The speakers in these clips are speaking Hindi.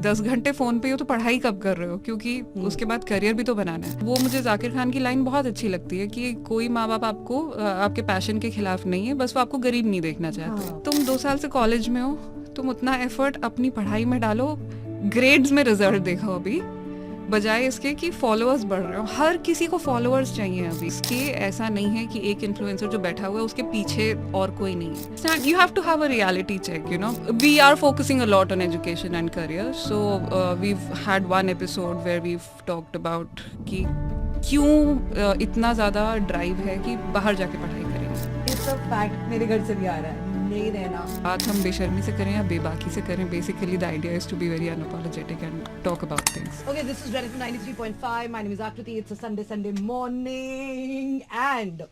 10 घंटे फ़ोन पे हो तो पढ़ाई कब कर रहे हो, क्योंकि उसके बाद करियर भी तो बनाना है। वो मुझे जाकिर खान की लाइन बहुत अच्छी लगती है कि कोई माँ बाप आपको आपके पैशन के खिलाफ नहीं है, बस वो आपको गरीब नहीं देखना चाहते। तुम 2 साल से कॉलेज में हो, तुम उतना एफर्ट अपनी पढ़ाई में डालो, ग्रेड्स में रिजल्ट देखो अभी, बजाय इसके कि फॉलोअर्स बढ़ रहे हो। हर किसी को फॉलोअर्स चाहिए अभी। इसके ऐसा नहीं है कि एक इन्फ्लुएंसर जो बैठा हुआ है उसके पीछे और कोई नहीं है। You have to have a reality check, you know. We are focusing a lot on education and career, so we had one episode where we talked about कि क्यों इतना ज़्यादा ड्राइव है कि बाहर जाके पढ़ाई करेंगे। इट्स अ फैक्ट, मेरे घर से भी आ रहा है, नहीं रहना। बात हम बेशर्मी से करें या बेबाकी से करें, basically the idea is to be very unapologetic and talk about things. Okay, this is Red FM 93.5. My name is Akriti. It's a Sunday morning, and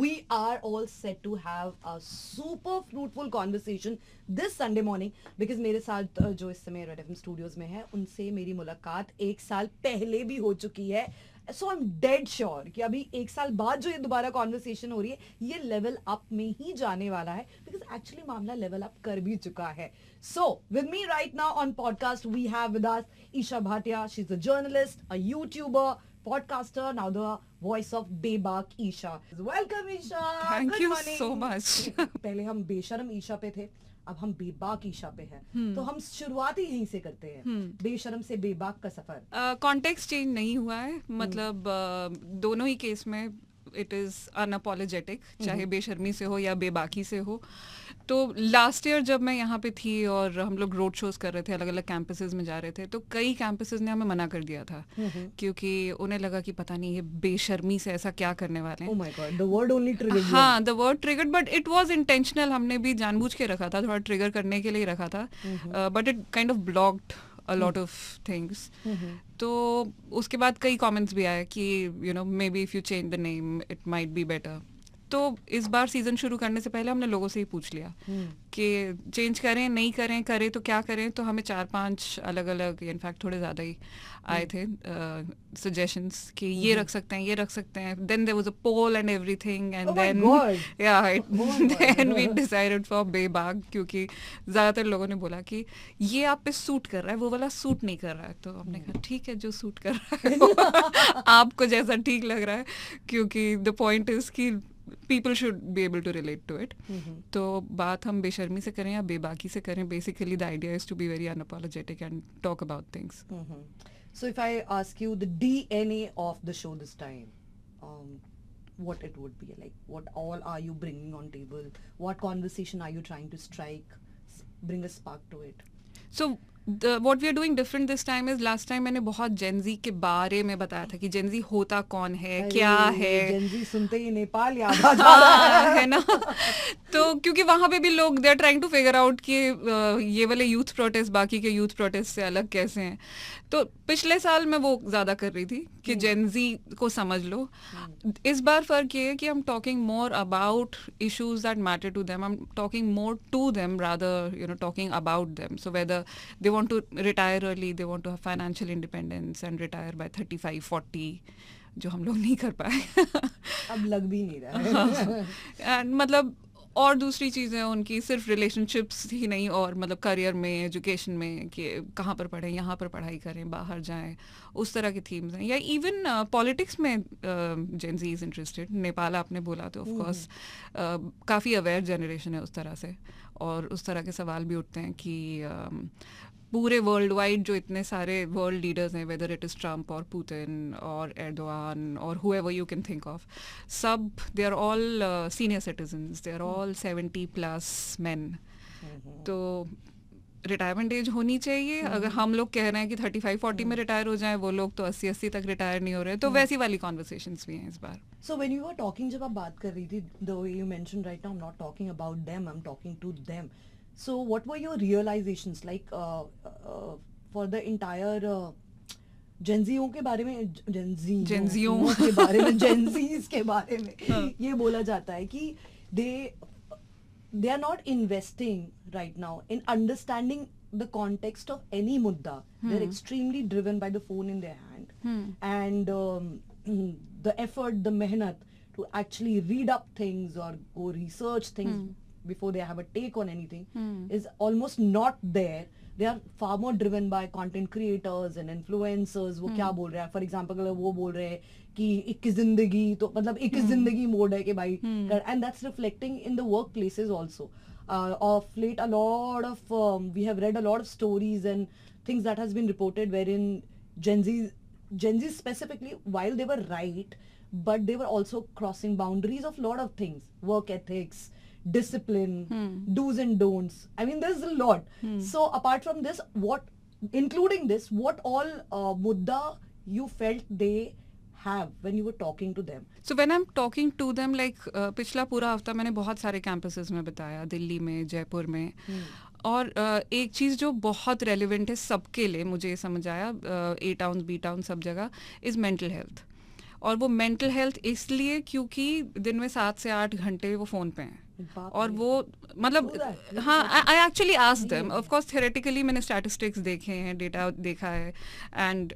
we are all set to have a super fruitful conversation this Sunday morning because मेरे साथ जो इस समय Red FM Studios में है, उनसे मेरी मुलाकात 1 साल पहले भी हो चुकी है। सो आई एम डेड श्योर कि अभी 1 साल बाद जो ये दोबारा कॉन्वर्सेशन हो रही है, ये लेवल अप में ही जाने वाला है, बिकॉज एक्चुअली मामला लेवल अप कर भी चुका है। So with me right now on podcast we have with us Isha Bhatia. She is a journalist, a YouTuber, podcaster, now the voice of बेबाक Isha. Welcome Isha. Thank you so much. पहले हम बेशरम ईशा पे थे, अब हम बेबाक ईशा पे हैं. तो हम शुरुआत ही यहीं से करते हैं, बेशरम से बेबाक का सफर. कॉन्टेक्स्ट चेंज नहीं हुआ है, मतलब दोनों ही केस में इट इज़ अनअपोलोजेटिक, चाहे बेशर्मी से हो या बेबाकी से हो. तो लास्ट ईयर जब मैं यहाँ पे थी और हम लोग रोड शोज कर रहे थे, अलग अलग कैंपसेस में जा रहे थे, तो कई कैंपसेस ने हमें मना कर दिया था क्योंकि उन्हें लगा कि पता नहीं ये बेशर्मी से ऐसा क्या करने वाले हैं. Oh my God, the word only triggered you. हाँ, the word triggered, but it was intentional. हमने भी जानबूझ के रखा था, थोड़ा ट्रिगर करने के लिए रखा था, but it kind of blocked a lot of things. तो उसके बाद कई comments भी आए कि you know maybe if you change the name it might be better. तो इस बार सीजन शुरू करने से पहले हमने लोगों से ही पूछ लिया कि चेंज करें नहीं करें, करें तो क्या करें. तो हमें 4-5 अलग अलग, इनफैक्ट थोड़े ज़्यादा ही आए थे सजेशंस कि ये रख सकते हैं, ये रख सकते हैं. Then there was a poll and everything, and then then we decided for Bebaak, क्योंकि ज़्यादातर लोगों ने बोला कि ये आप पे सूट कर रहा है, वो वाला सूट नहीं कर रहा है. तो हमने कहा ठीक है, जो सूट कर रहा है आपको जैसा ठीक लग रहा है, क्योंकि द पॉइंट इज कि people should be able to relate to it. तो बात हम बेशर्मी से करें या बेबाकी से करें, basically the idea is to be very unapologetic and talk about things. So if I ask you the DNA of the show this time, what it would be like? What all are you bringing on table? What conversation are you trying to strike? Bring a spark to it. So what we are doing different this time is, last time मैंने बहुत जेनजी के बारे में बताया था कि जेनजी होता कौन है, क्या है. जेनजी सुनते ही नेपाल याद आ जाता है ना. तो क्योंकि वहाँ पे भी लोग they are trying to figure out कि ये वाले यूथ प्रोटेस्ट बाकी के यूथ प्रोटेस्ट से अलग कैसे हैं. तो पिछले साल मैं वो ज़्यादा कर रही थी कि जेनजी को समझ लो. इस बार फ़र्क ये है कि I am talking more about issues that matter to them. I am talking more to them rather you know talking about them. So whether they want to retire early, they want to have financial independence and retire by 35-40, जो हम लोग नहीं कर पाए. अब लग भी नहीं रहा है. And मतलब और दूसरी चीज़ें उनकी सिर्फ रिलेशनशिप्स ही नहीं, और मतलब करियर में, एजुकेशन में, कि कहाँ पर पढ़ें, यहाँ पर पढ़ाई करें, बाहर जाएं, उस तरह के थीम्स हैं. या इवन पॉलिटिक्स में जेन ज़ी इज़ इंटरेस्टेड. नेपाल आपने बोला तो ऑफ कोर्स काफ़ी अवेयर जनरेशन है उस तरह से, और उस तरह के सवाल भी उठते हैं कि पूरे वर्ल्ड वाइड जो इतने सारे वर्ल्ड लीडर्स हैं, वेदर इट इज़ ट्रम्प और पुतिन और एर्दोआन और whoever you can think of, सब they are all senior citizens, they are all 70+ men. तो रिटायरमेंट एज होनी चाहिए. अगर हम लोग कह रहे हैं कि 35-40 में रिटायर हो जाएं, वो लोग तो 80-80 तक रिटायर नहीं हो रहे. तो वैसी वाली कॉन्वर्सेशंस भी हैं इस बार. So when you were talking, जब आप बात कर रही थी, the way you mentioned right now, I'm not talking about them, I'm talking to them. So what were your realizations like for the entire जेनजियों के बारे में, जेनजियों के बारे में, जेनजीज के बारे में ये बोला जाता है कि they are not investing right now in understanding the context of any mudda. They're extremely driven by the phone in their hand, and the effort, the mehnat to actually read up things or go research things before they have a take on anything is almost not there, they are far more driven by content creators and influencers. वो क्या बोल रहे हैं, for example अगर वो बोल रहे हैं कि 21 जिंदगी, तो मतलब 21 जिंदगी मोड है कि भाई, and that's reflecting in the workplaces also. Of late, a lot of we have read a lot of stories and things that has been reported wherein Gen Z specifically, while they were right, but they were also crossing boundaries of lot of things, work ethics, discipline, do's and don'ts. I mean, there's a lot. So apart from this, including this, what all mudda you felt they have when you were talking to them? So when I'm talking to them, like पिछला पूरा हफ्ता मैंने बहुत सारे कैंपसेस में बिताया, दिल्ली में, जयपुर में, और एक चीज़ जो बहुत रेलिवेंट है सबके लिए, मुझे ये समझ आया, ए टाउन बी टाउन सब जगह, इज़ मेंटल हेल्थ. और वो मेंटल हेल्थ इसलिए क्योंकि दिन में 7 से 8 घंटे वो फ़ोन पे हैं. और वो मतलब हाँ, I actually asked them. Of course theoretically मैंने स्टैटिस्टिक्स देखे हैं, डेटा देखा है, and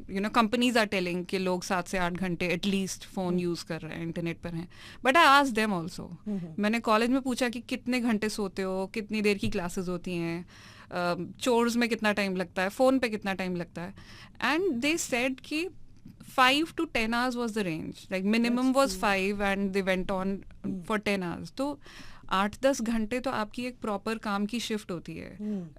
you know companies are telling कि लोग 7 से 8 घंटे एटलीस्ट फ़ोन यूज़ कर रहे हैं, इंटरनेट पर हैं. But I asked them also. मैंने कॉलेज में पूछा कि कितने घंटे सोते हो, कितनी देर की क्लासेस होती हैं, चोर्स में कितना टाइम लगता है, फ़ोन पे कितना टाइम लगता है, एंड दे सेड कि 5 to 10 hours was the range. Like minimum was 5 and they went on for 10 hours. तो 8-10 घंटे तो आपकी एक प्रॉपर काम की शिफ्ट होती है.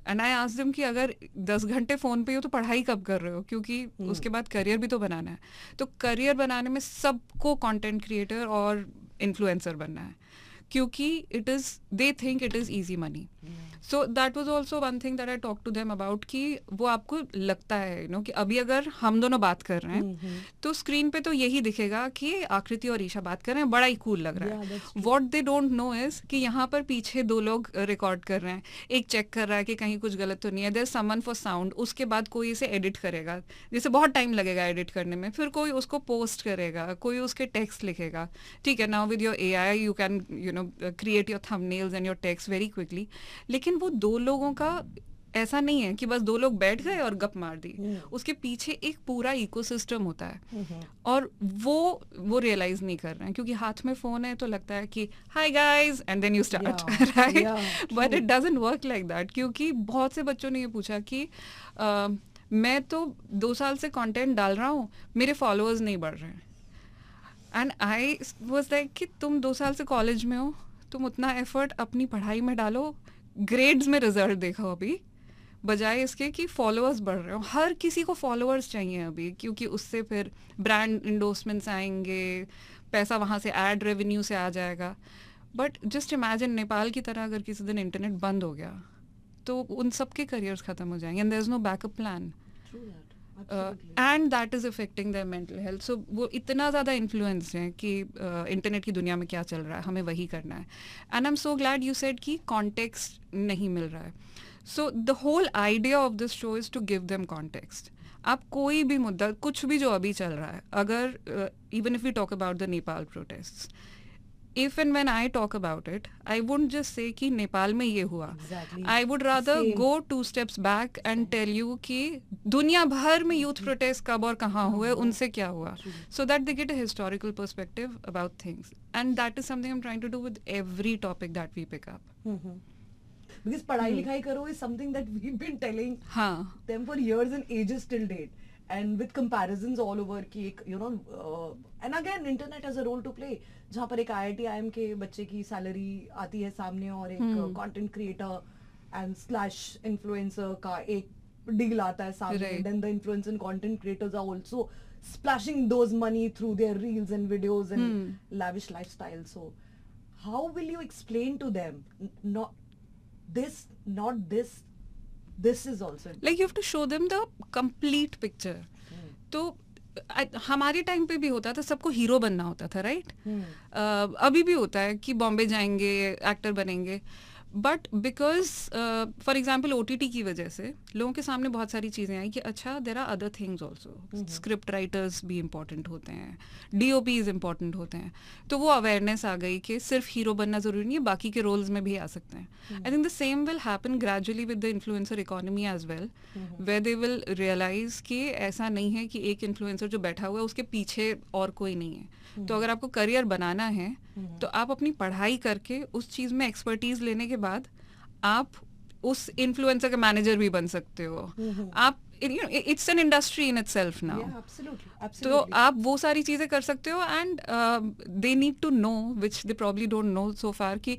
एंड आई आस्क्ड देम कि अगर 10 घंटे फ़ोन पे हो तो पढ़ाई कब कर रहे हो, क्योंकि उसके बाद करियर भी तो बनाना है. तो करियर बनाने में सबको कंटेंट क्रिएटर और इन्फ्लुएंसर बनना है, क्योंकि it is, they think it is easy money. So that was also one thing that I talk to them about, कि वो आपको लगता है, यू नो, कि अभी अगर हम दोनों बात कर रहे हैं तो स्क्रीन पे तो यही दिखेगा कि आकृति और ईशा बात कर रहे हैं, बड़ा ही कूल लग रहा है. What they don't know is कि यहाँ पर पीछे 2 लोग रिकॉर्ड कर रहे हैं, एक चेक कर रहा है कि कहीं कुछ गलत तो नहीं है, देयर समवन फॉर साउंड, उसके बाद कोई इसे एडिट करेगा, जिसे बहुत टाइम लगेगा एडिट करने में, फिर कोई उसको पोस्ट करेगा, कोई उसके टेक्स्ट लिखेगा. ठीक है, now with your AI you can, you know, create your thumbnails and your text very quickly. लेकिन वो 2 लोगों का ऐसा नहीं है कि बस 2 लोग बैठ गए और गप मार दी. उसके पीछे एक पूरा इकोसिस्टम होता है, और वो रियलाइज नहीं कर रहे हैं, क्योंकि हाथ में फोन है तो लगता है कि hi guys and then you start, right? But it doesn't work like that, क्योंकि बहुत से बच्चों ने ये पूछा कि मैं तो 2 साल से कंटेंट डाल रहा हूँ, मेरे फॉलोअर्स नहीं बढ़ रहे हैं. एंड आई वाज लाइक कि तुम 2 साल से कॉलेज में हो, तुम उतना एफर्ट अपनी पढ़ाई में डालो, ग्रेड्स में रिजल्ट देखो अभी, बजाय इसके कि फॉलोअर्स बढ़ रहे हो. हर किसी को फॉलोअर्स चाहिए अभी, क्योंकि उससे फिर ब्रांड इंडोर्समेंट्स आएंगे, पैसा वहाँ से एड रेवेन्यू से आ जाएगा. बट जस्ट इमेजिन, नेपाल की तरह अगर किसी दिन इंटरनेट बंद हो गया तो उन सबके करियर्स खत्म हो जाएंगे, and there is no backup plan, and that is affecting their mental health. So वो इतना ज़्यादा इन्फ्लुएंस हैं कि इंटरनेट की दुनिया में क्या चल रहा है, हमें वही करना है. And I am so glad you said कि कॉन्टेक्स्ट नहीं मिल रहा है. So the whole idea of this show is to give them context. आप कोई भी मुद्दा, कुछ भी जो अभी चल रहा है, अगर even if we talk about the Nepal protests, if and when I talk about it, I wouldn't just say कि नेपाल में ये हुआ. Exactly. I would rather go 2 steps back and tell you कि दुनिया भर में यूथ प्रोटेस्ट कब और कहाँ हुए, उनसे क्या हुआ, so that they get a historical perspective about things. And that is something I'm trying to do with every topic that we pick up. Because पढ़ाई लिखाई करो is something that we've been telling them for years and ages till date. And with comparisons all over कि एक, you know, and again internet has a role to play, जहाँ पर एक IIT-IIM के बच्चे की सैलरी आती है सामने, और एक content creator and slash influencer का एक डील आता है सामने, then the influencer and content creators are also splashing those money through their reels and videos and lavish lifestyle. So how will you explain to them not this is also like you have to show them the complete picture. तो हमारे टाइम पे भी होता था, सबको हीरो बनना होता था, राइट? अभी भी होता है कि बॉम्बे जाएंगे, एक्टर बनेंगे, but because for example OTT की वजह से लोगों के सामने बहुत सारी चीज़ें आई कि अच्छा there are other things also, script writers भी इम्पॉर्टेंट होते हैं, DOPs इम्पॉर्टेंट होते हैं. तो वो अवेयरनेस आ गई कि सिर्फ हीरो बनना ज़रूरी नहीं है, बाकी के रोल्स में भी आ सकते हैं. I think the same will happen gradually with the influencer economy as well, where they will realise कि ऐसा नहीं है कि एक इन्फ्लुएंसर जो बैठा हुआ है उसके पीछे और कोई नहीं है. तो अगर आपको करियर बनाना है तो आप अपनी पढ़ाई करके उस चीज़ में एक्सपर्टीज लेने के बाद आप उस इन्फ्लुएंसर का मैनेजर भी बन सकते हो आप. It's an industry in itself now. तो आप वो सारी चीजें कर सकते हो and they need to know which they probably don't know so far कि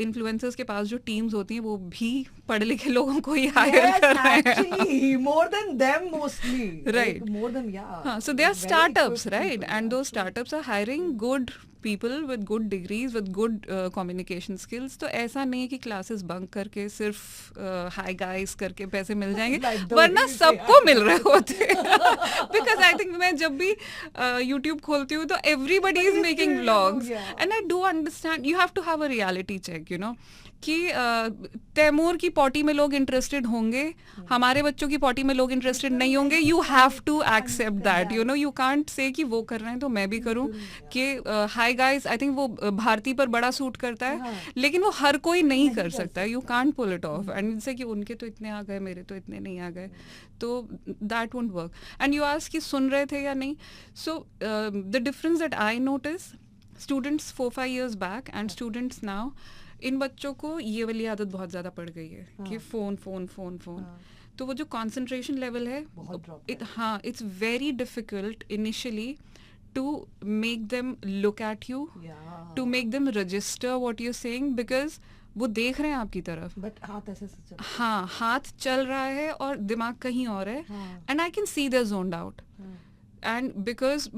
इन्फ्लुएंसर्स के पास जो टीम्स होती हैं वो भी पढ़े लिखे लोगों को ही हायर कर रहे हैं. more than them mostly. Right. Like, more than, yeah. So they are very startups, equipped right? people, And those absolutely. startups are hiring good people with good degrees, with good communication skills. तो ऐसा नहीं है कि क्लासेस बंक करके सिर्फ हाई गाइस करके पैसे मिल जाएंगे, Like the वरना way they सबको are. मिल रहे होते. Because I think मैं जब भी YouTube खोलती हूँ तो everybody is making vlogs, yeah. and I do understand. You have to have a reality check, you know. कि तैमूर की पॉटी में लोग इंटरेस्टेड होंगे, हमारे बच्चों की पॉटी में लोग इंटरेस्टेड नहीं होंगे. You have to accept that, you know. You can't say कि वो कर रहे हैं तो मैं भी करूं. कि हाई गाइस, आई थिंक वो भारती पर बड़ा सूट करता है, लेकिन वो हर कोई नहीं कर सकता. You can't pull it off. And इनसे कि उनके तो इतने आ गए, मेरे तो इतने नहीं आ गए, तो that won't work. And you ask कि सुन रहे थे या नहीं. So the difference that I notice, students 4-5 years back and students now, इन बच्चों को ये वाली आदत बहुत ज़्यादा पड़ गई है कि फ़ोन फ़ोन फ़ोन फ़ोन. तो वो जो कंसंट्रेशन लेवल है, हाँ, it's very difficult initially to make them look at you, to make them register what you saying, because वो देख रहे हैं आपकी तरफ, बट हाथ ऐसे हाँ, हाथ चल रहा है और दिमाग कहीं और है. And I can C they zoned out. And because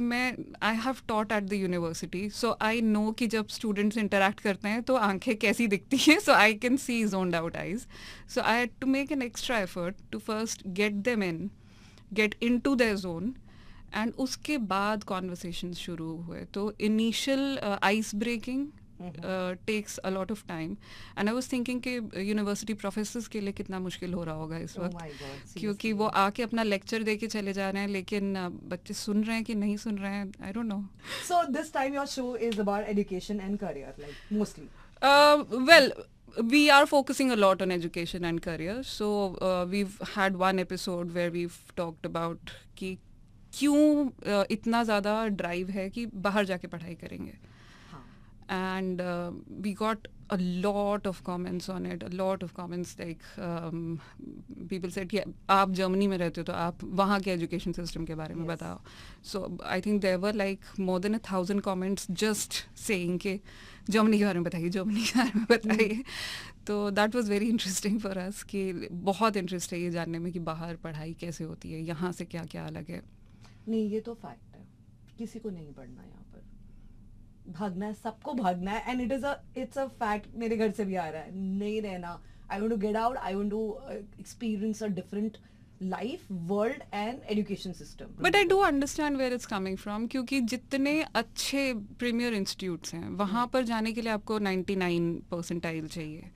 I have taught at the university, so I know कि जब स्टूडेंट्स इंटरेक्ट करते हैं तो आंखें कैसी दिखती हैं. So I can see zoned out eyes. So I had to make an extra effort to first get them in, get in to their zone, and उसके बाद कॉन्वर्सेशन शुरू हुए. तो initial ice breaking takes a lot of time. And I was thinking कि यूनिवर्सिटी प्रोफेसर्स के लिए कितना मुश्किल हो रहा होगा इस वक्त. my God, क्योंकि वो आके अपना लेक्चर दे के चले जा रहे हैं, लेकिन बच्चे सुन रहे हैं कि नहीं सुन रहे हैं, आई don't no. So this time your show is about education and career, like mostly. Well, we are focusing a lot on education and career. So we've had one episode where we've talked about कि क्यों इतना ज़्यादा ड्राइव है कि बाहर जाके पढ़ाई करेंगे. And we got a lot of comments on it, a lot of comments like people said कि आप जर्मनी में रहते हो तो आप वहाँ के एजुकेशन सिस्टम के बारे में बताओ. So I think there were like more than 1,000 comments just saying कि जर्मनी के बारे में बताइए, जर्मनी के बारे में बताइए. तो that was very interesting for us कि बहुत इंटरेस्ट है ये जानने में कि बाहर पढ़ाई कैसे होती है, यहाँ से क्या क्या अलग है. नहीं, ये तो फैक्ट है, किसी को नहीं पढ़ना यहाँ पर, भागना है, सबको भागना है. एंड इट्स अ फैक्ट, मेरे घर से भी आ रहा है, नहीं रहना. I want to get out, I want to experience a different life, world and education system. But I do understand where it's coming from, क्योंकि जितने अच्छे प्रीमियर इंस्टीट्यूट्स हैं वहाँ पर जाने के लिए आपको 99 परसेंटाइल चाहिए.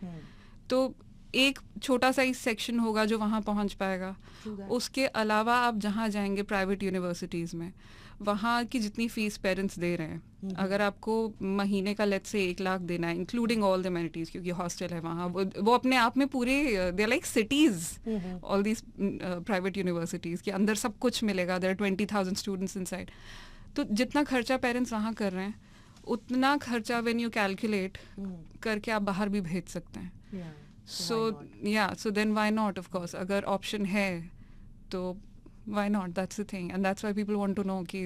तो एक छोटा सा ही सेक्शन होगा जो वहाँ पहुँच पाएगा. उसके अलावा आप जहाँ जाएंगे प्राइवेट यूनिवर्सिटीज़ में, वहाँ की जितनी फीस पेरेंट्स दे रहे हैं, अगर आपको महीने का लेट से 1 लाख देना है इंक्लूडिंग ऑल द एमिनिटीज, क्योंकि हॉस्टल है वहाँ, वो अपने आप में पूरे they are like cities, all these private universities के अंदर सब कुछ मिलेगा. There are 20,000 students inside. तो जितना खर्चा पेरेंट्स वहाँ कर रहे हैं, उतना खर्चा व्हेन यू कैलकुलेट करके आप बाहर भी भेज सकते हैं. So then why not, of course अगर ऑप्शन है तो why not, that's the thing, and that's why people want to know कि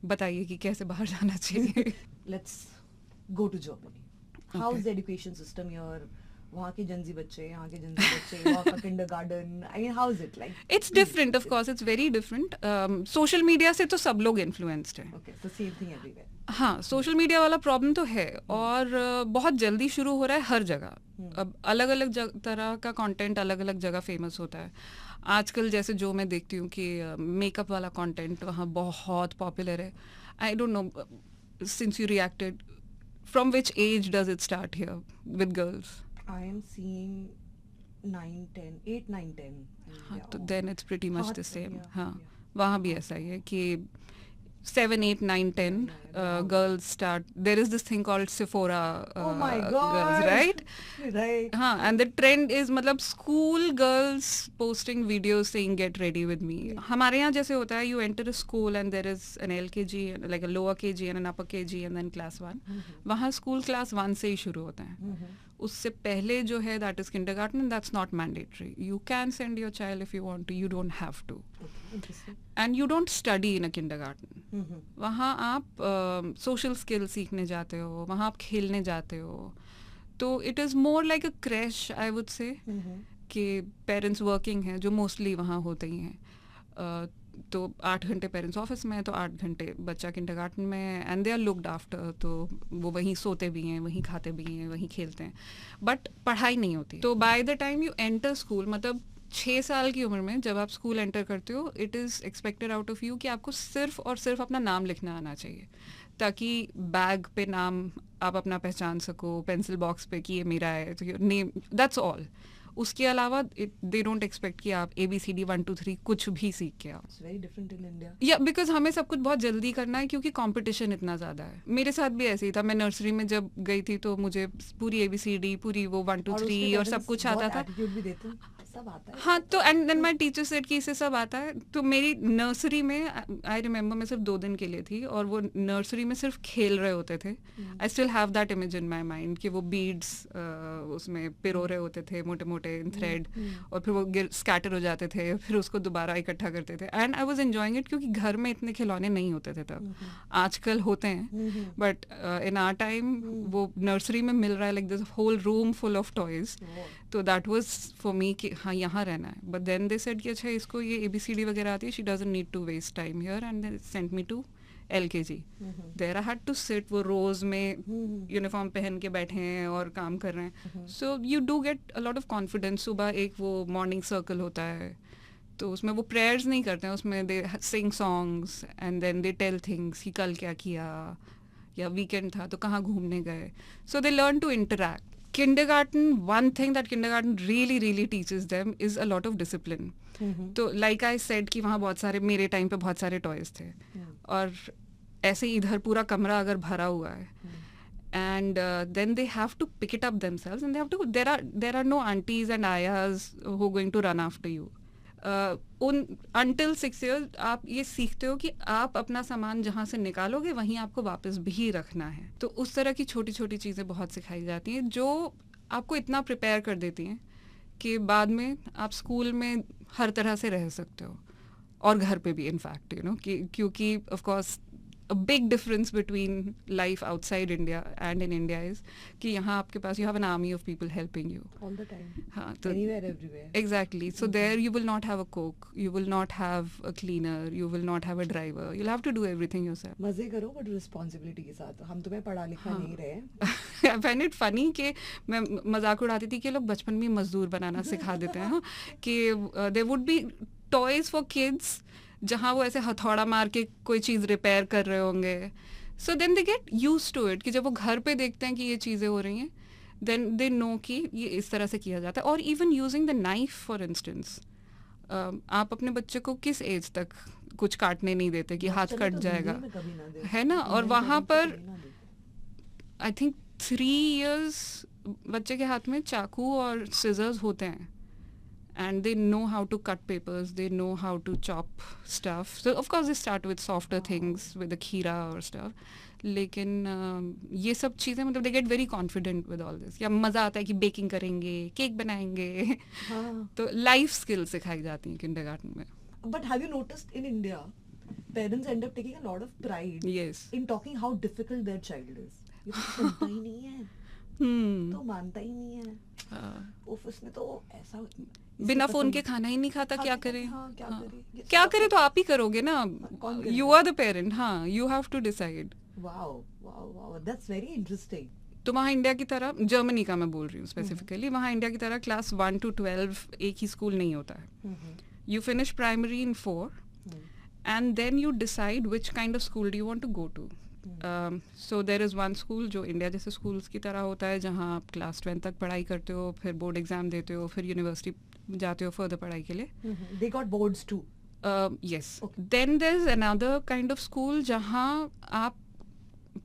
बताइए कि कैसे बाहर जाना चाहिए. Let's go to Germany. How's the education system here? वहाँ के जंजी बच्चे, यहाँ के जंजी बच्चे, वहाँ का kindergarten, I mean how is it like? It's different, of course, it's very different. Social media से तो सब लोग influenced हैं. Okay, so same thing everywhere. हाँ, सोशल मीडिया वाला प्रॉब्लम तो है, और बहुत जल्दी शुरू हो रहा है हर जगह. अब अलग अलग तरह का कंटेंट अलग अलग जगह फेमस होता है. आजकल जैसे जो मैं देखती हूँ कि मेकअप वाला कंटेंट वहाँ बहुत पॉपुलर है. I don't know, since you reacted, from which age does it start here with girls? I am seeing 8, 9, 10. हाँ, तो then it's pretty much the same. हाँ, वहाँ भी ऐसा ही है कि 7, 8, 9, 10 girls start. There is this thing called Sephora oh my God. girls, right? Right. हाँ, and the trend is मतलब school girls posting videos saying get ready with me. हमारे यहाँ जैसे होता है, you enter a school and there is an LKG, like a lower KG and an upper KG and then class 1. वहाँ school class 1 से ही शुरू होता है. उससे पहले जो है that is kindergarten and that's not mandatory. You can send your child if you want to, you don't have to. And you don't study in a kindergarten. वहाँ आप सोशल स्किल सीखने जाते हो, वहाँ आप खेलने जाते हो. तो it is more like a crash I would say, कि पेरेंट्स वर्किंग हैं जो मोस्टली वहाँ होते ही हैं. तो 8 घंटे पेरेंट्स ऑफिस में है, तो 8 घंटे बच्चा किंडरगार्टन में है and they are looked after. तो वो वहीं सोते भी हैं, वहीं खाते भी हैं, वहीं खेलते हैं, बट पढ़ाई नहीं होती. तो by the time you enter school, मतलब 6 साल की उम्र में जब आप स्कूल एंटर करते हो, it is expected out of you कि आपको सिर्फ और सिर्फ अपना नाम लिखना आना चाहिए, ताकि बैग पे नाम आप अपना पहचान सको, पेंसिल बॉक्स पे कि ये मेरा है, तो नेम, दैट्स ऑल. उसके अलावा दे डोंट एक्सपेक्ट कि आप ABCD 1 2 3 कुछ भी सीख के आओ. It's very different in India. या बिकॉज हमें सब कुछ बहुत जल्दी करना है, क्योंकि कंपटीशन इतना ज़्यादा है. मेरे साथ भी ऐसे ही था. मैं नर्सरी में जब गई थी तो मुझे पूरी ABCD, पूरी वो 1 2 3 और सब कुछ आता था. Attitude भी देते हैं, सब आता है. हाँ, तो and then my teacher said कि इसे सब आता है. तो मेरी नर्सरी में आई रिमेम्बर मैं सिर्फ 2 दिन के लिए थी, और वो नर्सरी में सिर्फ खेल रहे होते थे. I still have that image in my mind कि वो बीड्स उसमें पिरो रहे होते थे मोटे मोटे इन थ्रेड, और फिर वो स्कैटर हो जाते थे, फिर उसको दोबारा इकट्ठा करते थे. And I was enjoying it, क्योंकि घर में इतने खिलौने नहीं होते थे तब. आजकल होते हैं, बट इन आवर टाइम वो नर्सरी में मिल रहा है, like this whole room full of toys. तो दैट वाज फॉर मी कि हाँ यहाँ रहना है. बट देन दे सेड कि अच्छा इसको ये ABCD वगैरह आती है, she doesn't need to waste time here, and they sent me to LKG. There I had to sit, वो रोज में यूनिफॉर्म पहन के बैठे हैं और काम कर रहे हैं. So you do get a lot of confidence. सुबह एक वो मॉर्निंग सर्कल होता है, तो उसमें वो प्रेयर्स नहीं करते हैं, उसमें they sing songs and then they tell things कि कल क्या किया, या वीकेंड था तो कहाँ घूमने गए. So they learn to interact. Kindergarten, one thing that kindergarten really teaches them is a lot of discipline. तो like I said कि वहाँ बहुत सारे, मेरे टाइम पे बहुत सारे टॉयज थे, और ऐसे ही इधर पूरा कमरा अगर भरा हुआ है, and then they have to pick it up themselves, and they have to, there are no aunties and ayahs who are going to run after you. until 6 years आप ये सीखते हो कि आप अपना सामान जहाँ से निकालोगे वहीं आपको वापस भी रखना है. तो उस तरह की छोटी छोटी चीज़ें बहुत सिखाई जाती हैं, जो आपको इतना प्रिपेयर कर देती हैं कि बाद में आप स्कूल में हर तरह से रह सकते हो, और घर पे भी इनफैक्ट क्योंकि of course a big difference between life outside India and in India is कि यहाँ आपके पास you have an army of people helping you all the time. हाँ, तो anywhere, everywhere. Exactly. So there you will not have a cook, you will not have a cleaner, you will not have a driver. You'll have to do everything yourself. मजे करो but responsibility के साथ. हम तुम्हें पढ़ा लिखा हाँ. नहीं रहे. I find it funny कि मैं मजाक उड़ाती थी कि लोग बचपन में मजदूर बनाना सिखा देते हैं, कि there would be toys for kids जहाँ वो ऐसे हथौड़ा मार के कोई चीज़ रिपेयर कर रहे होंगे. So then they get use to it, कि जब वो घर पे देखते हैं कि ये चीज़ें हो रही हैं, देन दे नो कि ये इस तरह से किया जाता है. और even using the knife for instance, आप अपने बच्चे को किस एज तक कुछ काटने नहीं देते कि हाथ कट जाएगा, है ना. और वहाँ पर आई थिंक 3 years बच्चे के हाथ में चाकू और सिजर्स होते हैं, and they know how to cut papers, they know how to chop stuff. So of course they start with softer things, with the kheera or stuff. लेकिन ये सब चीज़ें, मतलब they get very confident with all this. या मज़ा आता है कि बेकिंग करेंगे, केक बनाएंगे. तो लाइफ स्किल्स सिखाई जाती हैं किंडरगार्टन में. But have you noticed in India, parents end up taking a lot of pride in talking how difficult their child is. ये तो सुनता ही नहीं है, तो मानता ही नहीं है. ऑफिस में तो ऐसा बिना फोन के खाना ही नहीं खाता. क्या करें? क्या करें तो आप ही करोगे ना. You are the parent. हाँ, you have to decide. Wow, that's very interesting. तो वहाँ इंडिया की तरह, जर्मनी का मैं बोल रही हूँ स्पेसिफिकली, वहाँ इंडिया की तरह क्लास 1 to 12 एक ही स्कूल नहीं होता है. You finish primary in 4 and then you decide which kind of school do you want to go to. So there is one school जो इंडिया जैसे स्कूल्स की तरह होता है, जहाँ आप क्लास 10 तक पढ़ाई करते हो, फिर बोर्ड एग्जाम देते हो, फिर यूनिवर्सिटी जाते हो फर्दर पढ़ाई के लिए. They got boards too. Yes. Then there's another kind of school जहाँ आप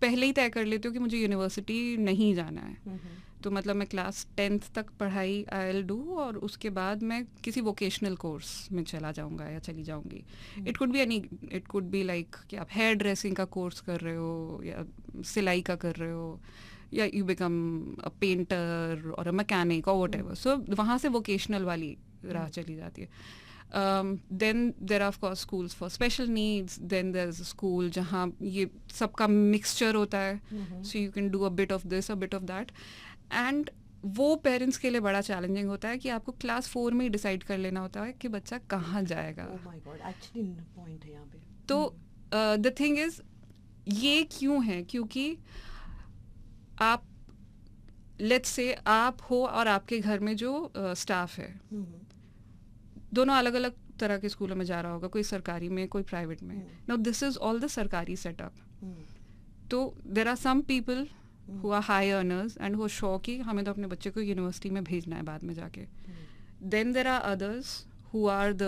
पहले ही तय कर लेते हो कि मुझे यूनिवर्सिटी नहीं जाना है. तो मतलब मैं क्लास 10th तक पढ़ाई I'll do, और उसके बाद मैं किसी वोकेशनल कोर्स में चला जाऊंगा या चली जाऊंगी. इट कुड बी लाइक कि आप हेयर ड्रेसिंग का कोर्स कर रहे हो, या सिलाई का कर रहे हो, या यू बिकम अ पेंटर और अ मैकेनिक और वट एवर. सो वहाँ से वोकेशनल वाली राह चली जाती है. Then there are of course schools for special needs. Then there's a school जहाँ ये सबका mixture होता है. So you can do a bit of this, a bit of that. And वो पेरेंट्स के लिए बड़ा चैलेंजिंग होता है कि आपको क्लास 4 में ही डिसाइड कर लेना होता है कि बच्चा कहाँ जाएगा. Oh my God, actually point है यहाँ पे. तो द थिंग इज ये क्यों है, क्योंकि आप लेट्स से आप हो और आपके घर में जो स्टाफ है दोनों अलग अलग तरह के स्कूलों में जा रहा होगा, कोई सरकारी में कोई प्राइवेट में. Now this is all the सरकारी सेटअप. तो there are some people who are high earners and who are sure कि हमें तो अपने बच्चे को यूनिवर्सिटी में भेजना है बाद में जाके. Then there are others who are the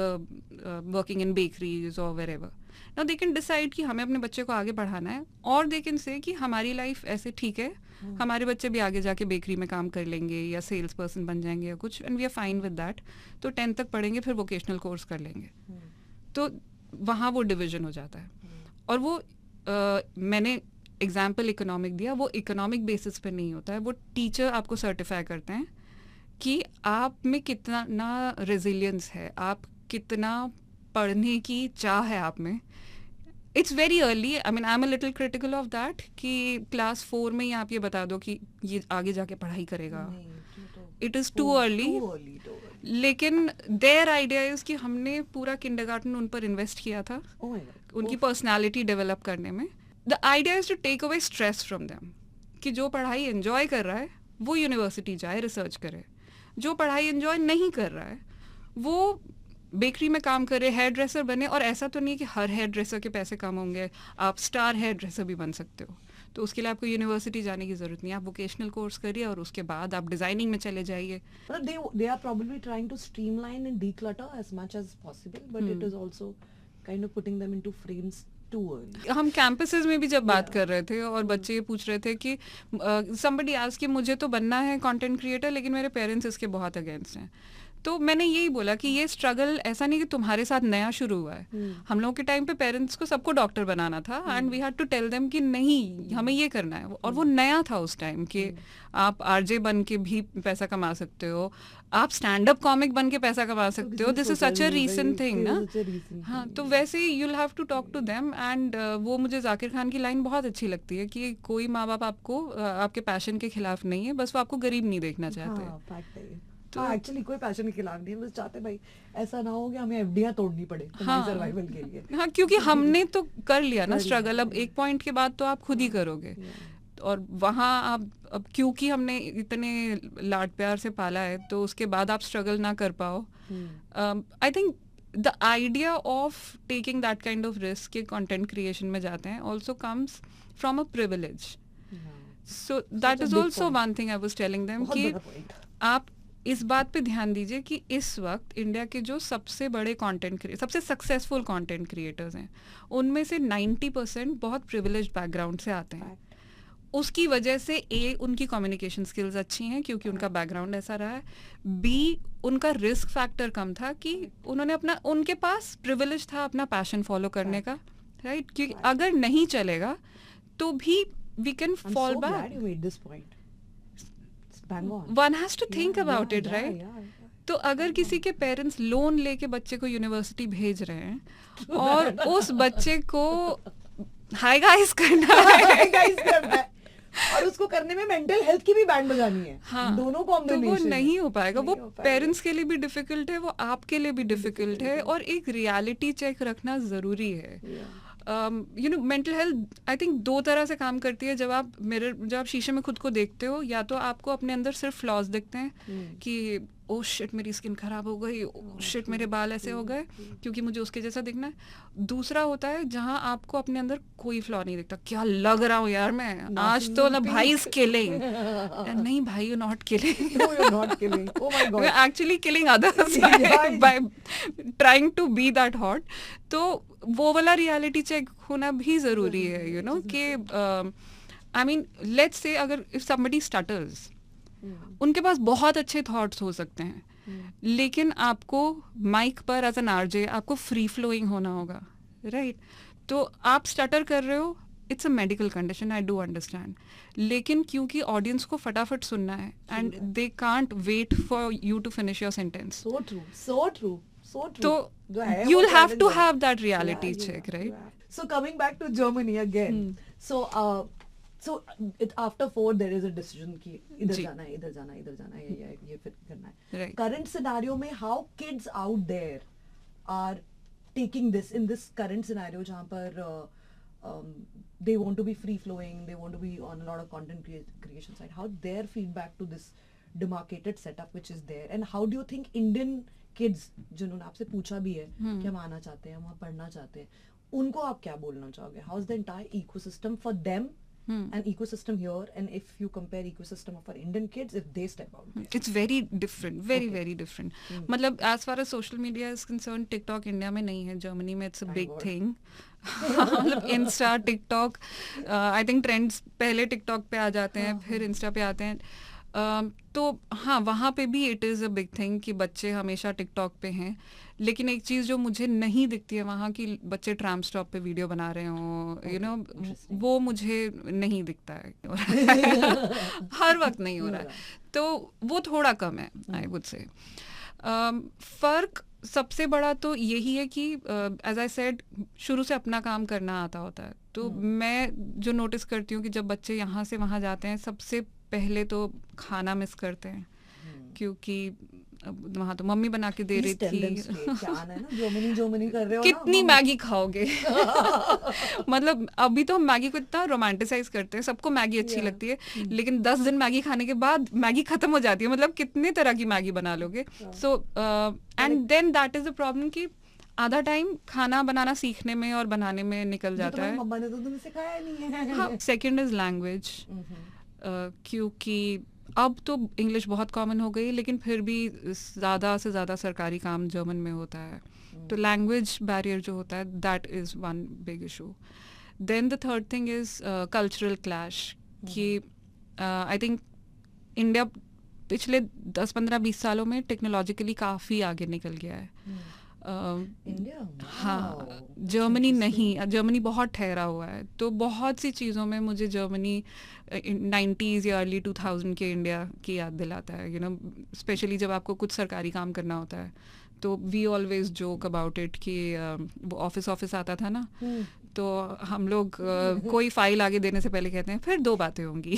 working in bakeries और wherever. Now they can decide कि हमें अपने बच्चे को आगे बढ़ाना है, और दे कैन से कि हमारी लाइफ ऐसे ठीक है, हमारे बच्चे भी आगे जाके बेकरी में काम कर लेंगे या सेल्स पर्सन बन जाएंगे या कुछ, and we are fine with that. तो 10th तक पढ़ेंगे, फिर वोकेशनल कोर्स कर लेंगे. तो वहाँ वो डिवीजन हो जाता है. और वो मैंने एग्जाम्पल इकोनॉमिक दिया, वो इकोनॉमिक बेसिस पे नहीं होता है. वो टीचर आपको सर्टिफाई करते हैं कि आप में कितना ना रेजिलियंस है, आप कितना पढ़ने की चाह है आप में. It's very early. I mean I am a little critical of that कि क्लास 4 में ही आप ये बता दो कि ये आगे जाके पढ़ाई करेगा. It is too early. लेकिन देयर आइडिया इज कि हमने पूरा किंडरगार्टन उन पर इन्वेस्ट किया था उनकी पर्सनालिटी डेवलप करने में. The idea is to take away stress from them कि जो पढ़ाई एंजॉय कर रहा है वो यूनिवर्सिटी जाए, रिसर्च करे. जो पढ़ाई एंजॉय नहीं कर रहा है वो बेकरी में काम करे, हेयर ड्रेसर बने. और ऐसा तो नहीं कि हर हेयर ड्रेसर के पैसे कम होंगे, आप स्टार हेयर ड्रेसर भी बन सकते हो. तो उसके लिए आपको यूनिवर्सिटी जाने की जरूरत नहीं है. आप वोकेशनल कोर्स करिए और उसके बाद आप डिजाइनिंग में चले जाइए. They are probably trying to streamline and declutter as much as possible, but it is also kind of putting them into frames too early. हम कैंपसेस में भी जब बात कर रहे थे और बच्चे ये पूछ रहे थे कि somebody asked कि मुझे तो बनना है कंटेंट क्रिएटर लेकिन मेरे पेरेंट्स इसके बहुत अगेंस्ट हैं. तो मैंने यही बोला कि ये स्ट्रगल ऐसा नहीं कि तुम्हारे साथ नया शुरू हुआ है. हम लोगों के टाइम पे पेरेंट्स को सबको डॉक्टर बनाना था and we had to tell them कि नहीं, हमें ये करना है. और वो नया था उस टाइम कि आप आरजे बन के भी पैसा कमा सकते हो, आप स्टैंड अप कॉमिक बन के पैसा कमा सकते हो. This is such a recent thing ना. हाँ, तो वैसे ही you will have to talk to them. And वो मुझे जाकिर खान की लाइन बहुत अच्छी लगती है कि कोई माँ बाप आपको आपके पैशन के खिलाफ नहीं है, बस वो आपको गरीब नहीं देखना चाहते. तो एक्चुअली कोई पैशन के खिलाफ नहीं है, बस चाहते भाई ऐसा ना हो कि हमें एफडीआं तोड़नी पड़े हमारी सर्वाइवल के लिए. हाँ, क्योंकि हमने तो कर लिया ना स्ट्रगल. अब एक पॉइंट के बाद तो आप खुद ही करोगे. और वहाँ आप अब क्योंकि हमने इतने लाड प्यार से पाला है तो उसके बाद आप स्ट्रगल ना कर पाओ. आई think the idea of taking that kind of risk के कंटेंट क्रिएशन में जाते हैं also comes from a privilege. So that is also one thing I was telling them कि आप इस बात पे ध्यान दीजिए कि इस वक्त इंडिया के जो सबसे बड़े सबसे सक्सेसफुल कंटेंट क्रिएटर्स हैं उनमें से 90% बहुत प्रिविलेज्ड बैकग्राउंड से आते हैं. उसकी वजह से उनकी कम्युनिकेशन स्किल्स अच्छी हैं क्योंकि उनका बैकग्राउंड ऐसा रहा है. बी, उनका रिस्क फैक्टर कम था कि उन्होंने उनके पास प्रिविलेज था अपना पैशन फॉलो करने का. राइट, क्योंकि अगर नहीं चलेगा तो भी we can fall back. One has to think about it, right? तो अगर किसी के पेरेंट्स लोन लेके बच्चे को यूनिवर्सिटी भेज रहे हैं और उस बच्चे को हाई गाइस करना है और उसको करने में मेंटल हेल्थ की भी बैंड बजानी है. हाँ, दोनों कॉम्बिनेशन तो वो नहीं हो पाएगा. वो पेरेंट्स के लिए भी डिफिकल्ट है, वो आपके लिए भी डिफिकल्ट है. और एक रियलिटी चेक रखना जरूरी है. You know mental health I think 2 तरह से काम करती है. जब आप शीशे में खुद को देखते हो, या तो आपको अपने अंदर सिर्फ फ्लॉज दिखते हैं कि ओह शिट मेरी स्किन खराब हो गई, ओह शिट मेरे बाल ऐसे हो गए क्योंकि मुझे उसके जैसा दिखना है. दूसरा होता है जहां आपको अपने अंदर कोई फ्लॉ नहीं दिखता. क्या लग रहा हूँ यार मैं आज तो ना भाई इज किलिंग. नहीं भाई, you not killing, you actually killing others by trying to be that hot. तो वो वाला रियलिटी चेक होना भी जरूरी है. यू नो कि आई मीन लेट्स से अगर इफ समबडी स्टटर्स, उनके पास बहुत अच्छे थॉट्स हो सकते हैं लेकिन आपको माइक पर एज एन आरजे आपको फ्री फ्लोइंग होना होगा. राइट, तो आप स्टटर कर रहे हो, it's a medical condition, I do understand, लेकिन क्योंकि ऑडियंस को फटाफट सुनना है and they can't wait for you to finish your sentence, So true, so true, so true. तो Go ahead, you'll what have to happened have there? that reality Yeah, check, yeah, right? yeah. So coming back to Germany again. So it after 4 there is a decision कि इधर जी. जाना है, इधर जाना है, इधर जाना है, ये फिर करना है. Right. Current scenario में how kids out there are taking this in this current scenario जहाँ पर they want to be free flowing, they want to be on a lot of content creation side. How their feedback to this demarcated setup which is there, and how do you think Indian kids जिन्होंने आपसे पूछा भी है कि हम आना चाहते हैं, हम वहाँ पढ़ना चाहते हैं, उनको आप क्या बोलना चाहोगे? How is the entire ecosystem for them and ecosystem here, and if you compare ecosystem of our Indian kids, if they step out there? It's very different, very Okay. very different. मतलब as far as social media is concerned, TikTok India में नहीं है, जर्मनी में it's a Thank big God. thing. मतलब Insta, TikTok, I think trends पहले टिकटॉक पे आ जाते हैं, फिर इंस्टा पे आते हैं. तो हाँ, वहाँ पे भी it is a big thing कि बच्चे हमेशा टिकटॉक पे हैं, लेकिन एक चीज़ जो मुझे नहीं दिखती है वहाँ कि बच्चे ट्राम स्टॉप पे वीडियो बना रहे हों, यू नो, वो मुझे नहीं दिखता है. हर वक्त नहीं हो रहा है, तो वो थोड़ा कम है, आई वुड से. फ़र्क सबसे बड़ा तो यही है कि एज आई सेड, शुरू से अपना काम करना आता होता है. तो मैं जो नोटिस करती हूँ कि जब बच्चे यहाँ से वहाँ जाते हैं, सबसे पहले तो खाना मिस करते हैं, क्योंकि वहाँ तो मम्मी बना के दे रही थी. जर्मनी कर रहे हो कितनी ना, मैगी खाओगे? मतलब अभी तो हम मैगी को इतना रोमांटिसाइज करते हैं, सबको मैगी अच्छी लगती है, लेकिन 10 दिन मैगी खाने के बाद मैगी खत्म हो जाती है. मतलब कितने तरह की मैगी बना लोगे? So and then that is the problem कि आधा टाइम खाना बनाना सीखने में और बनाने में निकल जाता है. मम्मा ने तो तुम्हें सिखाया नहीं है. हाँ, सेकेंड इज लैंग्वेज, क्योंकि अब तो इंग्लिश बहुत कॉमन हो गई, लेकिन फिर भी ज़्यादा से ज़्यादा सरकारी काम जर्मन में होता है, तो लैंग्वेज बैरियर जो होता है, that is one big issue. Then the third thing is cultural clash, कि आई थिंक इंडिया पिछले 10-15-20 सालों में टेक्नोलॉजिकली काफ़ी आगे निकल गया है. इंडिया, हाँ, जर्मनी नहीं, जर्मनी बहुत ठहरा हुआ है. तो बहुत सी चीज़ों में मुझे जर्मनी 90s या अर्ली 2000 के इंडिया की याद दिलाता है, यू नो, स्पेशली जब आपको कुछ सरकारी काम करना होता है. तो we always joke about it कि वो ऑफिस आता था ना, तो हम लोग कोई फाइल आगे देने से पहले कहते हैं फिर 2 बातें होंगी.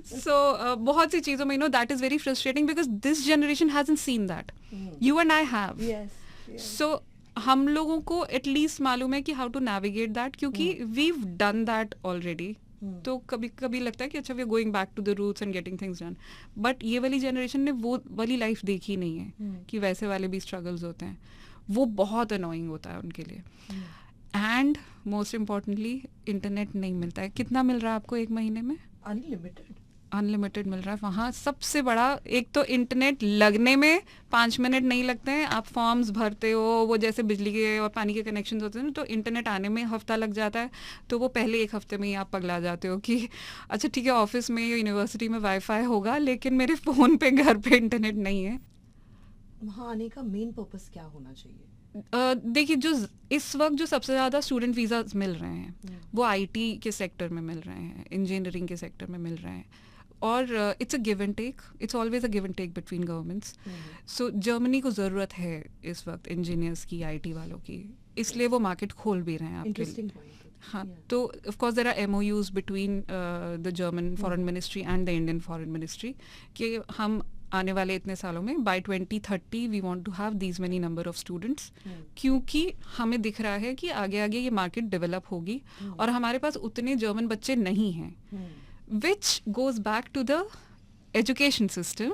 सो बहुत सी चीज़ों में, you know, that is very frustrating because this generation hasn't seen that, you and I have. So हम लोगों को एटलीस्ट मालूम है कि हाउ टू नेविगेट दैट, क्योंकि वीव डन दैट ऑलरेडी. तो कभी कभी लगता है कि अच्छा, we are going back to the roots and getting things done. But ये वाली जनरेशन ने वो वाली लाइफ देखी नहीं है कि वैसे वाले भी स्ट्रगल्स होते हैं. वो बहुत अनोइंग होता है उनके लिए. एंड मोस्ट इम्पॉर्टेंटली, इंटरनेट नहीं मिलता है. कितना मिल रहा है आपको एक महीने में? अनलिमिटेड मिल रहा है वहाँ. सबसे बड़ा, एक तो इंटरनेट लगने में 5 मिनट नहीं लगते हैं. आप फॉर्म्स भरते हो, वो जैसे बिजली के और पानी के कनेक्शन होते हैं ना, तो इंटरनेट आने में हफ्ता लग जाता है. तो वो पहले 1 हफ्ते में ही आप पगला जाते हो कि अच्छा ठीक है, ऑफिस में या यूनिवर्सिटी में वाईफाई होगा, लेकिन मेरे फ़ोन पे, घर पे इंटरनेट नहीं है. वहाँ आने का मेन पर्पस क्या होना चाहिए? देखिए, जो इस वक्त जो सबसे ज़्यादा स्टूडेंट वीज़ा मिल रहे हैं वो आईटी के सेक्टर में मिल रहे हैं, इंजीनियरिंग के सेक्टर में मिल रहे हैं. और it's a give and take, it's always a give and take between governments. So Germany को ज़रूरत है इस वक्त इंजीनियर्स की, आईटी वालों की, इसलिए वो मार्केट खोल भी रहे हैं आपके लिए. हाँ, तो of course there are MOUs between the German foreign ministry and the Indian foreign ministry कि हम आने वाले इतने सालों में by 2030 we want to have these many number of students, क्योंकि हमें दिख रहा है कि आगे आगे ये मार्केट डेवलप होगी और हमारे पास उतने जर्मन बच्चे नहीं हैं. Which goes back to the education system.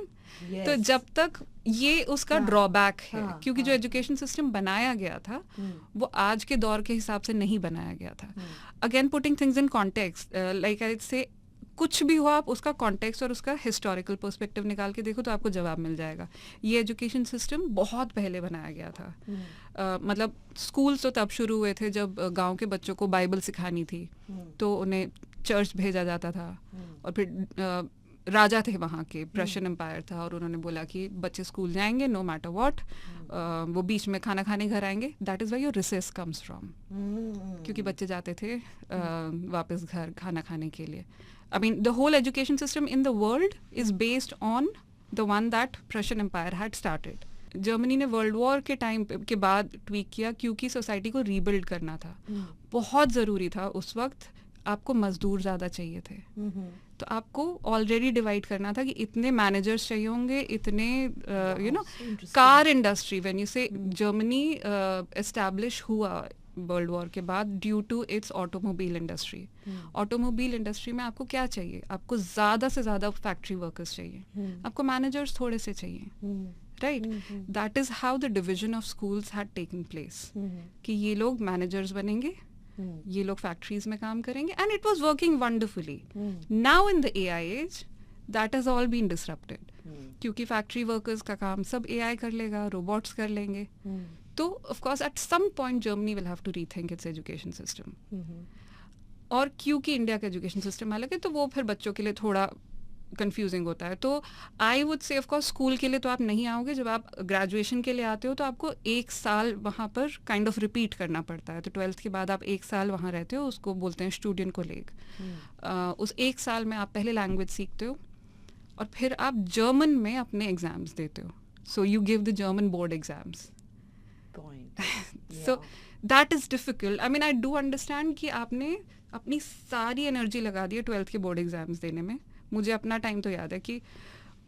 तो जब तक ये उसका ड्रॉबैक है, क्योंकि जो एजुकेशन सिस्टम बनाया गया था वो आज के दौर के हिसाब से नहीं बनाया गया था. Again putting things in context, like I से, कुछ भी हो आप उसका कॉन्टेक्स्ट और उसका हिस्टोरिकल पर्सपेक्टिव निकाल के देखो तो आपको जवाब मिल जाएगा. ये एजुकेशन सिस्टम बहुत पहले बनाया गया था. मतलब स्कूल तो तब शुरू हुए थे जब गांव के बच्चों को बाइबल सिखानी थी, तो उन्हें चर्च भेजा जाता था. और फिर राजा थे वहाँ के, प्रशियन एम्पायर था, और उन्होंने बोला कि बच्चे स्कूल जाएंगे नो मैटर व्हाट, वो बीच में खाना खाने घर आएंगे, that is where your recess comes from, क्योंकि बच्चे जाते थे वापस घर खाना खाने के लिए. I mean, the whole education system in the world is based on the one that Prussian Empire had started. Germany ने वर्ल्ड वॉर के टाइम के बाद ट्वीक किया क्योंकि सोसाइटी को रीबिल्ड करना था. बहुत ज़रूरी था उस वक्त, आपको मजदूर ज़्यादा चाहिए थे, तो आपको ऑलरेडी डिवाइड करना था कि इतने मैनेजर्स चाहिए होंगे, इतने you know. Car industry, when you say Germany establish हुआ वर्ल्ड वॉर के बाद due to its automobile industry. Automobile industry में आपको क्या चाहिए? आपको ज़्यादा से ज़्यादा फैक्ट्री वर्कर्स चाहिए, आपको मैनेजर्स थोड़े से चाहिए, right? That is how the division of schools had taken place, कि ये लोग मैनेजर्स बनेंगे, ये लोग फैक्ट्रीज में काम करेंगे, and it was working wonderfully. Now in the AI age that has all been disrupted, क्योंकि फैक्ट्री वर्कर्स का काम सब एआई कर लेगा, रोबोट्स कर लेंगे. तो of course at some point Germany will have to rethink its education system. और क्योंकि इंडिया का एजुकेशन सिस्टम अलग है, तो वो फिर बच्चों के लिए थोड़ा कंफ्यूजिंग होता है. तो I would say of course school के लिए तो आप नहीं आओगे, जब आप ग्रेजुएशन के लिए आते हो तो आपको 1 साल वहाँ पर काइंड ऑफ रिपीट करना पड़ता है. तो 12th के बाद आप 1 साल वहाँ रहते हो, उसको बोलते हैं स्टूडेंट कोलेग. उस 1 साल में आप पहले लैंग्वेज सीखते हो और फिर आप जर्मन में अपने एग्जाम्स देते हो. So you give the German board exams. So that is difficult. I mean, I do understand कि आपने अपनी सारी एनर्जी लगा दी है 12th के बोर्ड एग्जाम्स देने में. मुझे अपना टाइम तो याद है कि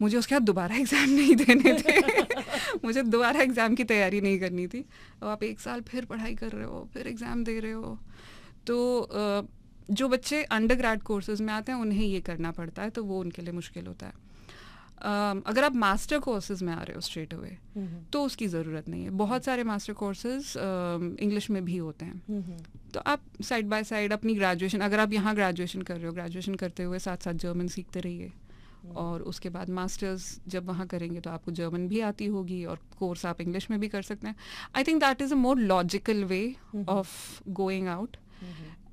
मुझे उसके बाद दोबारा एग्ज़ाम नहीं देने थे. मुझे दोबारा एग्ज़ाम की तैयारी नहीं करनी थी. अब आप 1 साल फिर पढ़ाई कर रहे हो, फिर एग्ज़ाम दे रहे हो. तो जो बच्चे अंडर ग्रेड कोर्सेज में आते हैं उन्हें ये करना पड़ता है, तो वो उनके लिए मुश्किल होता है. अगर आप मास्टर कोर्सेज में आ रहे हो स्ट्रेट अवे, तो उसकी ज़रूरत नहीं है. बहुत सारे मास्टर कोर्सेज इंग्लिश में भी होते हैं. तो आप साइड बाय साइड अपनी ग्रेजुएशन, अगर आप यहाँ ग्रेजुएशन कर रहे हो, ग्रेजुएशन करते हुए साथ साथ जर्मन सीखते रहिए. और उसके बाद मास्टर्स जब वहाँ करेंगे तो आपको जर्मन भी आती होगी और कोर्स आप इंग्लिश में भी कर सकते हैं. I think that is a more logical way of going out.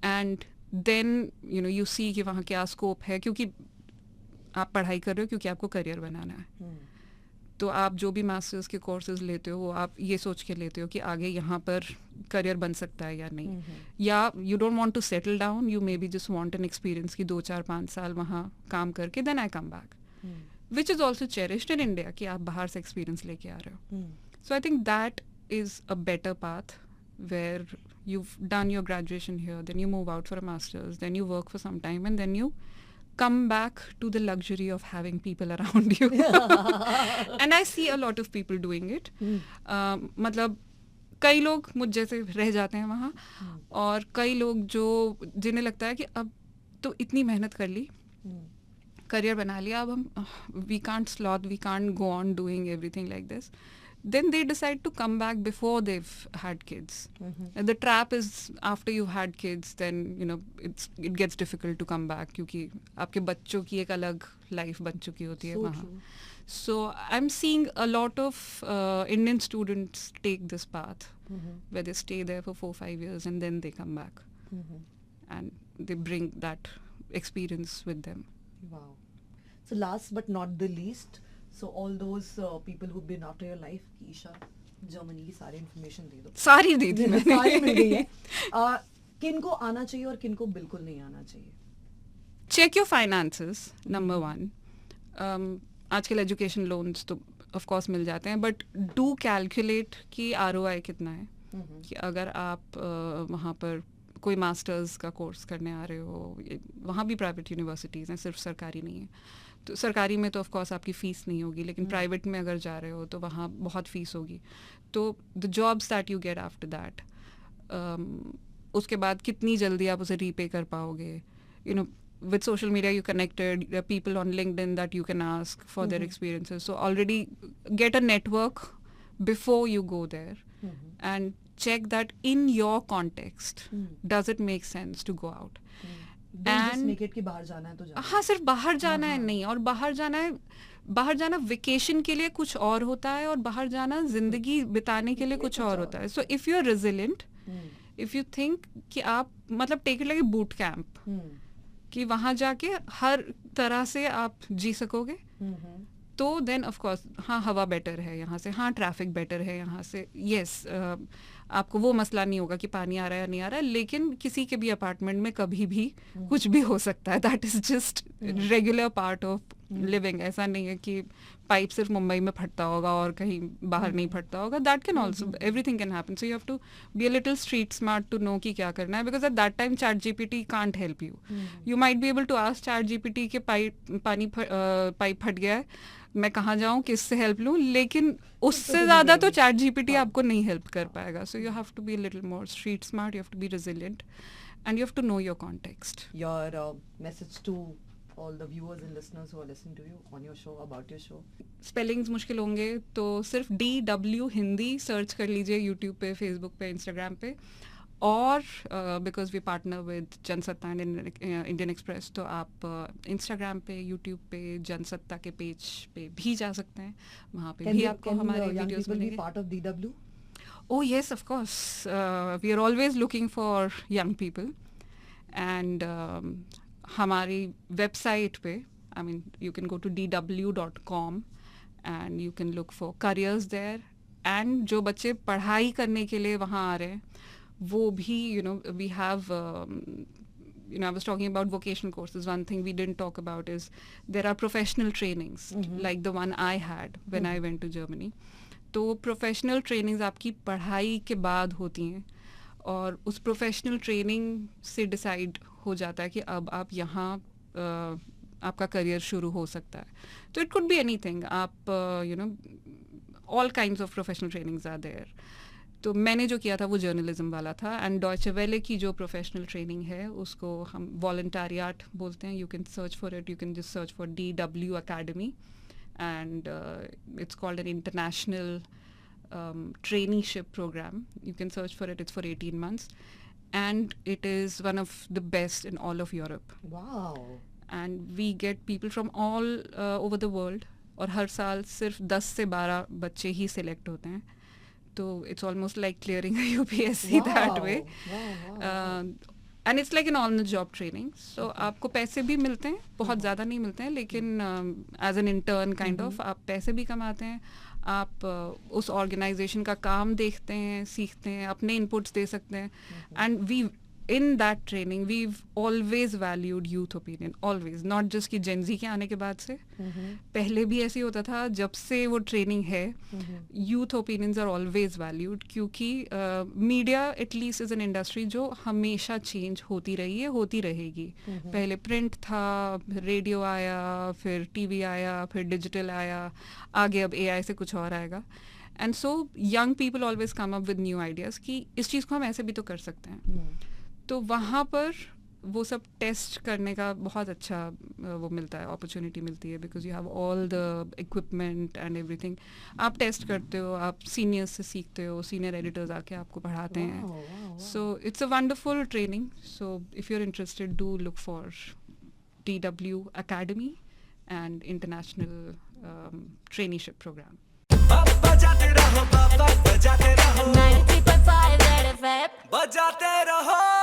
And then you know you see कि वहाँ क्या स्कोप है, क्योंकि आप पढ़ाई कर रहे हो क्योंकि आपको करियर बनाना है. तो आप जो भी मास्टर्स के कोर्सेज लेते हो वो आप ये सोच के लेते हो कि आगे यहाँ पर करियर बन सकता है या नहीं. या you don't want to settle down, you may be just want an experience की 2-4-5 साल वहाँ काम करके then I come back, which is also cherished in India कि आप बाहर से एक्सपीरियंस लेके आ रहे हो. So I think that is a better path where you've done your graduation here, then you move out for a master's, then you work for some time, and then you come back to the luxury of having people around you. And I see a lot of people doing it. मतलब कई लोग मुझ जैसे रह जाते हैं वहाँ, और कई लोग जो जिन्हें लगता है कि अब तो इतनी मेहनत कर ली, करियर बना लिया, अब हम we can't sloth, we can't go on doing everything like this. Then they decide to come back before they've had kids. And the trap is after you've had kids, then you know it gets difficult to come back, क्योंकि आपके बच्चों की एक अलग लाइफ बन चुकी होती है वहाँ. So I'm seeing a lot of Indian students take this path, where they stay there for 4-5 years and then they come back, and they bring that experience with them. Wow. So last but not the least, so all those people who've been after your life, कि ईशा जर्मनी की सारी इन्फॉर्मेशन दे दो. सारी दे दी मैंने. सारी मिल गई है. किनको आना चाहिए और किनको बिल्कुल नहीं आना चाहिए? Check your finances, number one. आजकल एजुकेशन लोन्स तो ऑफ कोर्स मिल जाते हैं, बट डू कैलकुलेट कि ROI कितना है. कि अगर आप वहाँ पर कोई मास्टर्स का कोर्स करने आ रहे हो, वहाँ भी प्राइवेट यूनिवर्सिटीज़ हैं, सिर्फ सरकारी नहीं है. तो सरकारी में तो ऑफ कोर्स आपकी फ़ीस नहीं होगी, लेकिन प्राइवेट में अगर जा रहे हो तो वहाँ बहुत फ़ीस होगी. तो the jobs that you get after that, उसके बाद कितनी जल्दी आप उसे रीपे कर पाओगे. You know with social media you connected, there are people on LinkedIn that you can ask for their experiences. So already get a network before you go there, and check that in your context, does it make sense to go out. And make it कि बाहर जाना है तो जाना. हाँ, सिर्फ बाहर जाना है नहीं, और बाहर जाना वेकेशन के लिए कुछ और होता है, और बाहर जाना जिंदगी बिताने के लिए कुछ और होता है. So if you are resilient, if you think कि आप मतलब take it like a boot camp, कि वहाँ जाके हर तरह से आप जी सकोगे, तो देन ऑफ कोर्स हाँ हवा बेटर है यहाँ से, हाँ ट्रैफिक बेटर है यहाँ से, यस आपको वो मसला नहीं होगा कि पानी आ रहा है या नहीं आ रहा है, लेकिन किसी के भी अपार्टमेंट में कभी भी कुछ भी हो सकता है. That is just regular part of living. ऐसा नहीं है कि पाइप सिर्फ मुंबई में फटता होगा और कहीं बाहर नहीं फटता होगा. That can also, everything can happen. So you have to be a little street smart to know कि क्या करना है, because at that time ChatGPT can't help you. You might be able to ask ChatGPT के पाइप फट गया है, मैं कहाँ जाऊँ, किससे हेल्प लूँ, लेकिन उससे ज़्यादा तो ChatGPT आपको नहीं हेल्प कर पाएगा. So you have to be little more street smart, you have to be resilient, and you have to know your context. Your message to all the viewers and listeners who are listening to you on your show, about your show. Spellings मुश्किल होंगे तो सिर्फ DW हिंदी सर्च कर लीजिए यूट्यूब पे, फेसबुक पे, इंस्टाग्राम पे, और because we partner with Jansatta and Indian Express, तो आप इंस्टाग्राम पे, यूट्यूब पे, जनसत्ता के पेज पे भी जा सकते हैं. वहाँ पे भी आपको हमारे वीडियोस मिलेंगे. Part of DW? Oh yes, of course. We are always looking for young people, and हमारी वेबसाइट पे, I mean, you can go to dw.com and you can look for careers there. And जो बच्चे पढ़ाई करने के लिए वहाँ आ रहे हैं, वो भी, we have, I was talking about vocational courses. One thing we didn't talk about is there are professional trainings, like the one I had when I went to Germany. तो प्रोफेशनल ट्रेनिंग्स आपकी पढ़ाई के बाद होती हैं, और उस प्रोफेशनल ट्रेनिंग से डिसाइड हो जाता है कि अब आप यहाँ आपका करियर शुरू हो सकता है. तो इट कुड बी एनीथिंग. आप all kinds of professional trainings are there. तो मैंने जो किया था वो जर्नलिज्म वाला था, एंड डॉयचे वेले की जो प्रोफेशनल ट्रेनिंग है उसको हम वॉलंटरियाट बोलते हैं. You can search for it, you can just search for DW Academy, and it's called an international traineeship program. You can search for it. It's for 18 months, and it is one of the best in all of Europe. Wow. And we get people from all over the world, और हर साल सिर्फ 10 से 12 बच्चे ही सिलेक्ट होते हैं. तो it's almost like clearing a UPSC that way. Wow. And it's like an on the job training. So आपको पैसे भी मिलते हैं, बहुत ज़्यादा नहीं मिलते हैं, लेकिन as an intern kind of आप पैसे भी कमाते हैं. आप उस ऑर्गेनाइजेशन का काम देखते हैं, सीखते हैं, अपने इनपुट्स दे सकते हैं. And we in that training we've always valued youth opinion, always, not just कि Gen Z के आने के बाद से, पहले भी ऐसे होता था. जब से वो ट्रेनिंग है, youth opinions are always valued, क्योंकि media at least is an industry जो हमेशा चेंज होती रही है, होती रहेगी. पहले प्रिंट था, रेडियो आया, फिर टीवी आया, फिर डिजिटल आया, आगे अब AI से कुछ और आएगा. And so young people always come up with new ideas कि इस चीज़ को हम ऐसे भी तो कर सकते हैं. तो वहाँ पर वो सब टेस्ट करने का बहुत अच्छा वो मिलता है, अपॉर्चुनिटी मिलती है, because you have all the equipment and everything. आप टेस्ट करते हो, आप सीनियर्स से सीखते हो, सीनियर एडिटर्स आके आपको पढ़ाते हैं. So it's a wonderful training. So if you are interested, do look for DW Academy and International Traineeship Program. बजाते रहो बाबा, बजाते रहो 93.5 Red FM. बजाते रहो.